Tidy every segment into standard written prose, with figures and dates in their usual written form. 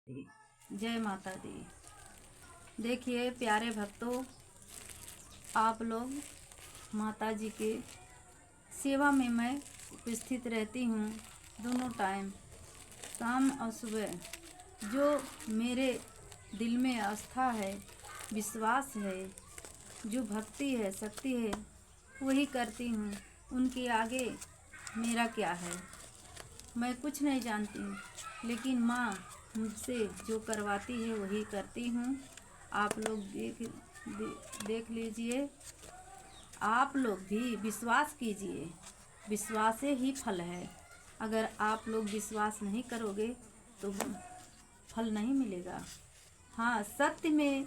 जय माता दी। देखिए प्यारे भक्तों, आप लोग माता जी के सेवा में मैं उपस्थित रहती हूँ दोनों टाइम, शाम और सुबह। जो मेरे दिल में आस्था है, विश्वास है, जो भक्ति है, शक्ति है, वही करती हूँ। उनके आगे मेरा क्या है, मैं कुछ नहीं जानती हूँ, लेकिन माँ मुझसे जो करवाती है वही करती हूँ। आप लोग देख लीजिए, आप लोग भी विश्वास कीजिए, विश्वास से ही फल है। अगर आप लोग विश्वास नहीं करोगे तो फल नहीं मिलेगा। हाँ, सत्य में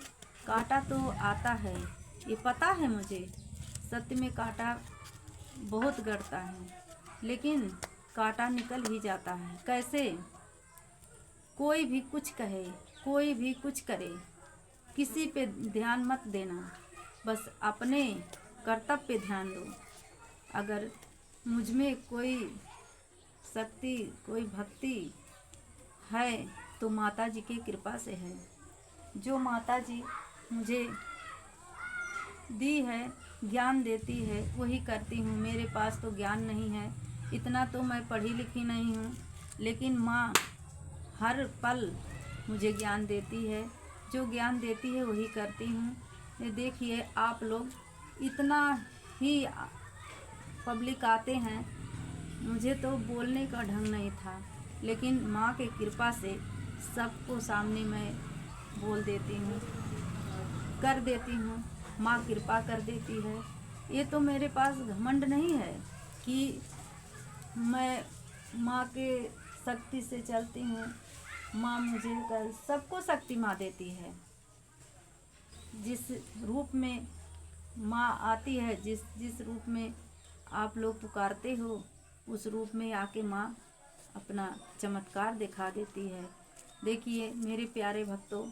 कांटा तो आता है, ये पता है मुझे। सत्य में कांटा बहुत गड़ता है, लेकिन कांटा निकल ही जाता है। कैसे? कोई भी कुछ कहे, कोई भी कुछ करे, किसी पे ध्यान मत देना, बस अपने कर्तव्य पे ध्यान दो। अगर मुझ में कोई शक्ति, कोई भक्ति है तो माता जी की कृपा से है। जो माता जी मुझे दी है, ज्ञान देती है, वही करती हूँ। मेरे पास तो ज्ञान नहीं है, इतना तो मैं पढ़ी लिखी नहीं हूँ, लेकिन माँ हर पल मुझे ज्ञान देती है। जो ज्ञान देती है वही करती हूँ। ये देखिए, आप लोग इतना ही पब्लिक आते हैं, मुझे तो बोलने का ढंग नहीं था, लेकिन माँ के कृपा से सबको सामने मैं बोल देती हूँ, कर देती हूँ। माँ कृपा कर देती है। ये तो मेरे पास घमंड नहीं है कि मैं माँ के शक्ति से चलती हूँ। माँ मुझे कर सबको शक्ति माँ देती है। जिस रूप में माँ आती है, जिस रूप में आप लोग पुकारते हो, उस रूप में आके माँ अपना चमत्कार दिखा देती है। देखिए मेरे प्यारे भक्तों,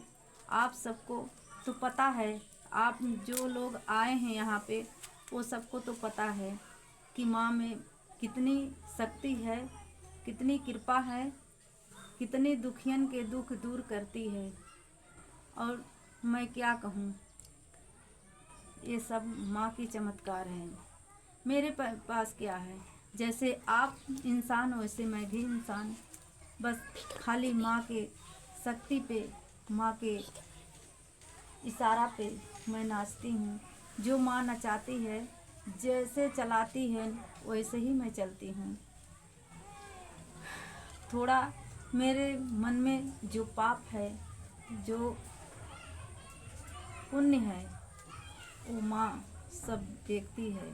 आप सबको तो पता है, आप जो लोग आए हैं यहाँ पे, वो सबको तो पता है कि माँ में कितनी शक्ति है, कितनी कृपा है, कितने दुखियन के दुख दूर करती है। और मैं क्या कहूँ, ये सब माँ की चमत्कार है। मेरे पास क्या है, जैसे आप इंसान हो वैसे मैं भी इंसान। बस खाली माँ के शक्ति पे, माँ के इशारा पे मैं नाचती हूँ। जो माँ नचाती है, जैसे चलाती है, वैसे ही मैं चलती हूँ। थोड़ा मेरे मन में जो पाप है, जो पुण्य है, वो माँ सब देखती है।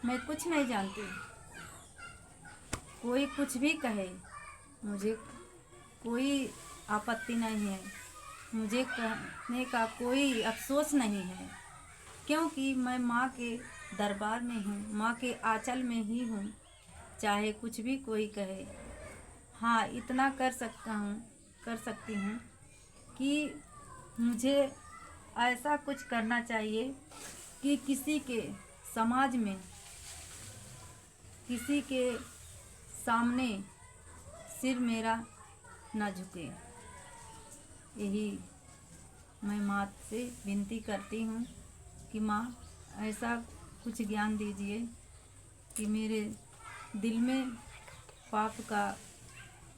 मैं कुछ नहीं जानती, कोई कुछ भी कहे, मुझे कोई आपत्ति नहीं है, मुझे कहने का कोई अफसोस नहीं है, क्योंकि मैं माँ के दरबार में हूँ, माँ के आंचल में ही हूँ। चाहे कुछ भी कोई कहे, हाँ इतना कर सकती हूँ कि मुझे ऐसा कुछ करना चाहिए कि किसी के समाज में, किसी के सामने सिर मेरा ना झुके। यही मैं माँ से विनती करती हूँ कि माँ ऐसा कुछ ज्ञान दीजिए कि मेरे दिल में पाप का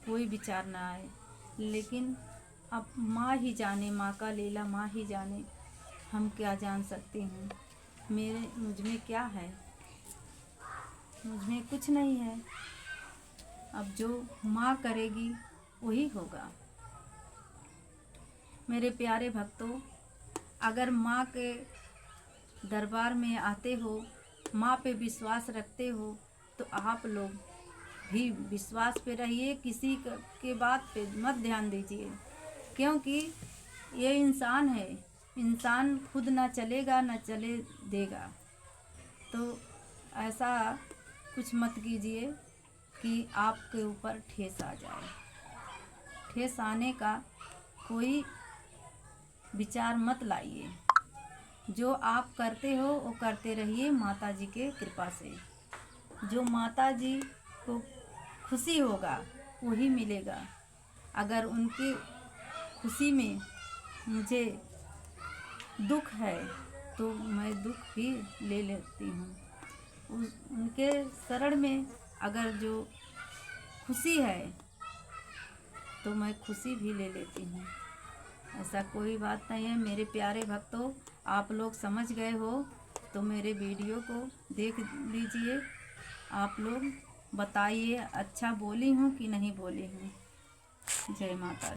कोई विचार ना आए। लेकिन अब माँ ही जाने, माँ का लीला माँ ही जाने, हम क्या जान सकते हैं। मुझ में क्या है, मुझ में कुछ नहीं है। अब जो माँ करेगी वही होगा। मेरे प्यारे भक्तों, अगर माँ के दरबार में आते हो, माँ पे विश्वास रखते हो, तो आप लोग भी विश्वास पे रहिए, किसी के बात पे मत ध्यान दीजिए, क्योंकि ये इंसान है, इंसान खुद ना चलेगा ना चले देगा। तो ऐसा कुछ मत कीजिए कि आपके ऊपर ठेस आ जाए। ठेस आने का कोई विचार मत लाइए। जो आप करते हो वो करते रहिए माता जी के कृपा से। जो माता जी को खुशी होगा वही मिलेगा। अगर उनकी खुशी में मुझे दुख है तो मैं दुख भी ले लेती हूँ। उनके शरण में अगर जो खुशी है तो मैं खुशी भी ले लेती हूँ। ऐसा कोई बात नहीं है मेरे प्यारे भक्तों, आप लोग समझ गए हो तो मेरे वीडियो को देख लीजिए। आप लोग बताइए अच्छा बोली हूँ कि नहीं बोली हूँ। जय माता दी।